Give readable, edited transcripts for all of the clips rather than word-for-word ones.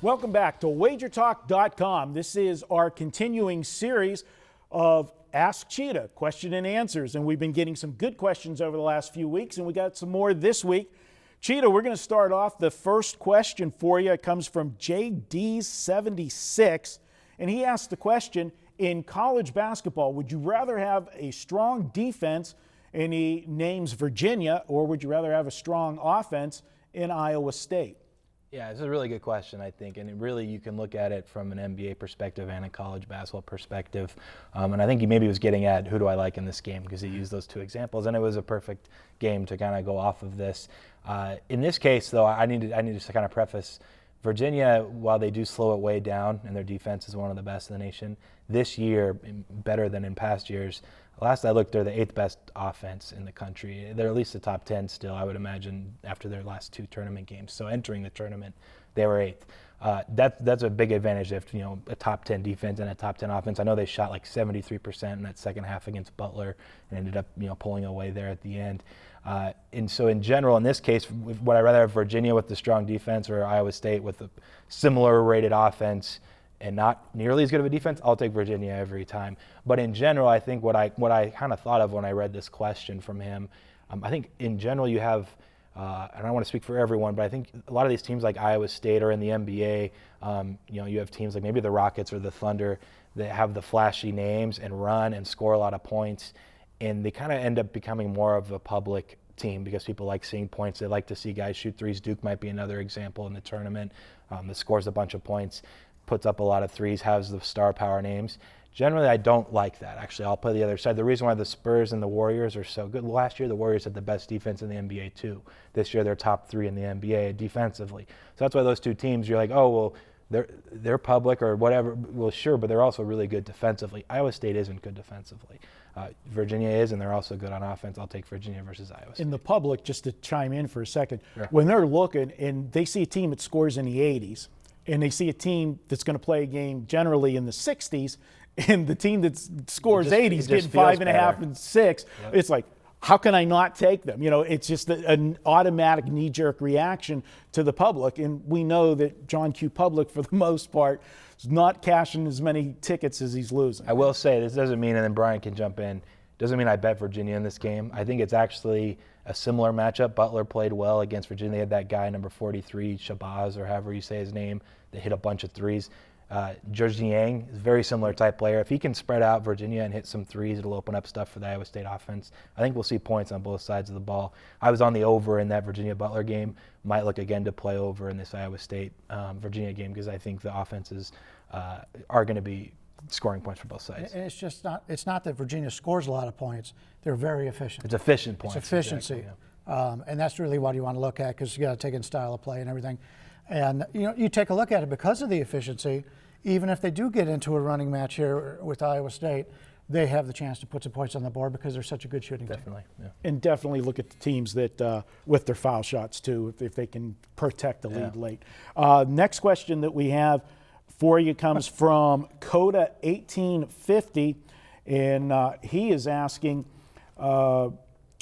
Welcome back to WagerTalk.com. This is our continuing series of Ask Cheetah, question and answers. And we've been getting some good questions over the last few weeks, and we got some more this week. Cheetah, we're going to start off the first question for you. It comes from JD76, and he asked the question, in college basketball, would you rather have a strong defense, and he names Virginia, or would you rather have a strong offense in Iowa State? Yeah, it's a really good question, I think, and really you can look at it from an NBA perspective and a college basketball perspective. And I think he maybe was getting at who do I like in this game, because he used those two examples, and it was a perfect game to kind of go off of this. In this case, though, I need to kind of preface Virginia, while they do slow it way down, and their defense is one of the best in the nation, this year, better than in past years. Last I looked, they're the 8th best offense in the country. They're at least the top 10 still, I would imagine, after their last 2 tournament games. So entering the tournament, they were 8th. That's a big advantage if, a top 10 defense and a top 10 offense. I know they shot like 73% in that second half against Butler and ended up, pulling away there at the end. And so in general, in this case, would I rather have Virginia with the strong defense or Iowa State with a similar rated offense and not nearly as good of a defense? I'll take Virginia every time. But in general, I think what I kind of thought of when I read this question from him, I think in general you have, I don't want to speak for everyone, but I think a lot of these teams like Iowa State or in the NBA, you have teams like maybe the Rockets or the Thunder that have the flashy names and run and score a lot of points, and they kind of end up becoming more of a public team because people like seeing points. They like to see guys shoot threes. Duke might be another example in the tournament that scores a bunch of points, puts up a lot of threes, has the star power names. Generally, I don't like that. Actually, I'll play the other side. The reason why the Spurs and the Warriors are so good, last year the Warriors had the best defense in the NBA too. This year they're top 3 in the NBA defensively. So that's why those two teams, you're like, oh, well, they're public or whatever. Well, sure, but they're also really good defensively. Iowa State isn't good defensively. Virginia is, and they're also good on offense. I'll take Virginia versus Iowa State. In the public, just to chime in for a second, sure. When they're looking and they see a team that scores in the 80s, and they see a team that's going to play a game generally in the 60s, and the team that scores 80s getting 5.5 and 6, yep. It's like, how can I not take them? It's just an automatic knee-jerk reaction to the public, and we know that John Q. Public, for the most part, is not cashing as many tickets as he's losing. I will say, this doesn't mean, and then Brian can jump in, doesn't mean I bet Virginia in this game. I think it's actually a similar matchup. Butler played well against Virginia. They had that guy, number 43, Shabazz, or however you say his name, that hit a bunch of threes. Georges Niang is a very similar type player. If he can spread out Virginia and hit some threes, it'll open up stuff for the Iowa State offense. I think we'll see points on both sides of the ball. I was on the over in that Virginia-Butler game. Might look again to play over in this Iowa State-Virginia game because I think the offenses are going to be scoring points for both sides. And it's not that Virginia scores a lot of points. They're very efficient. It's efficient points. It's efficiency. Exactly, yeah. And that's really what you want to look at because you got to take in style of play and everything. And you take a look at it because of the efficiency. Even if they do get into a running match here with Iowa State, they have the chance to put some points on the board because they're such a good shooting team. Definitely, yeah. And definitely look at the teams that, with their foul shots too, if they can protect the lead late. Next question that we have for you comes from Coda1850, and he is asking,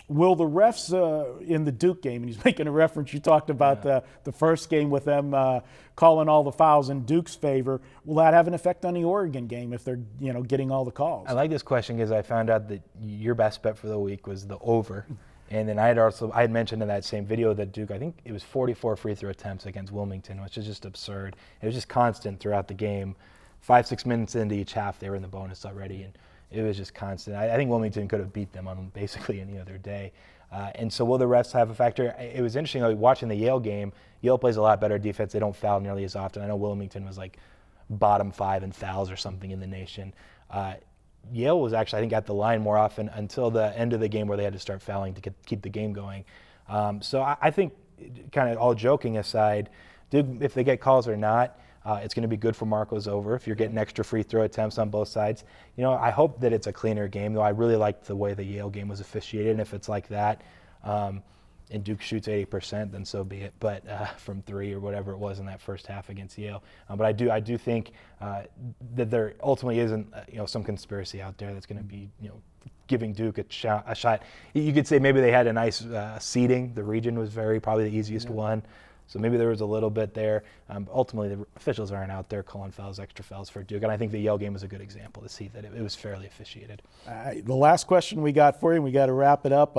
will the refs in the Duke game, and he's making a reference, you talked about the first game with them calling all the fouls in Duke's favor, will that have an effect on the Oregon game if they're getting all the calls? I like this question because I found out that your best bet for the week was the over. And then I had mentioned in that same video that Duke, I think it was 44 free throw attempts against Wilmington, which is just absurd. It was just constant throughout the game. 5-6 minutes into each half, they were in the bonus already, and it was just constant. I think Wilmington could have beat them on basically any other day. And so will the refs have a factor? It was interesting, like, watching the Yale game. Yale plays a lot better defense. They don't foul nearly as often. I know Wilmington was like bottom 5 in fouls or something in the nation. Yale was actually, I think, at the line more often until the end of the game where they had to start fouling to keep the game going. So I think, kind of all joking aside, Duke, if they get calls or not, it's going to be good for Marco's over if you're getting extra free throw attempts on both sides. I hope that it's a cleaner game, though. I really liked the way the Yale game was officiated, and if it's like that, and Duke shoots 80%, then so be it. But from 3 or whatever it was in that first half against Yale. But I do think that there ultimately isn't some conspiracy out there that's going to be giving Duke a shot. You could say maybe they had a nice seeding. The region was probably the easiest one. So maybe there was a little bit there. Ultimately, the officials aren't out there calling fouls, extra fouls for Duke. And I think the Yale game was a good example to see that it was fairly officiated. The last question we got for you, we got to wrap it up.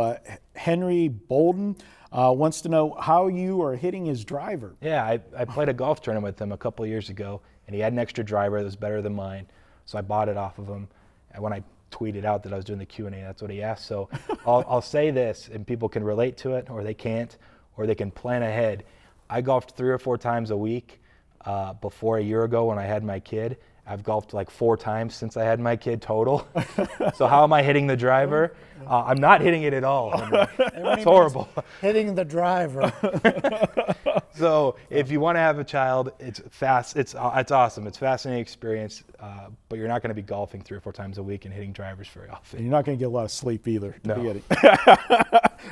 Henry Bolden wants to know how you are hitting his driver. Yeah, I played a golf tournament with him a couple of years ago, and he had an extra driver that was better than mine. So I bought it off of him. And when I tweeted out that I was doing the Q&A, that's what he asked. So I'll say this, and people can relate to it, or they can't, or they can plan ahead. I golfed 3 or 4 times a week before a year ago when I had my kid. I've golfed like 4 times since I had my kid total. So how am I hitting the driver? I'm not hitting it at all. It's horrible. Hitting the driver. So if you want to have a child, it's fast. It's awesome. It's a fascinating experience, but you're not going to be golfing 3 or 4 times a week and hitting drivers very often. You're not going to get a lot of sleep either. No.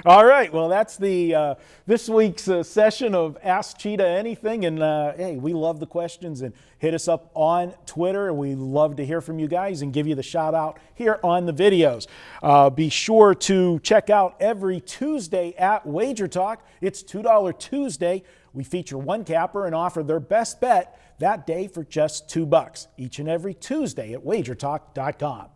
All right. Well, that's the this week's session of Ask Cheetah Anything. And hey, we love the questions, and hit us up on Twitter. We love to hear from you guys and give you the shout out here on the videos. Be sure to check out every Tuesday at WagerTalk. It's $2 Tuesday. We feature one capper and offer their best bet that day for just $2 each and every Tuesday at WagerTalk.com.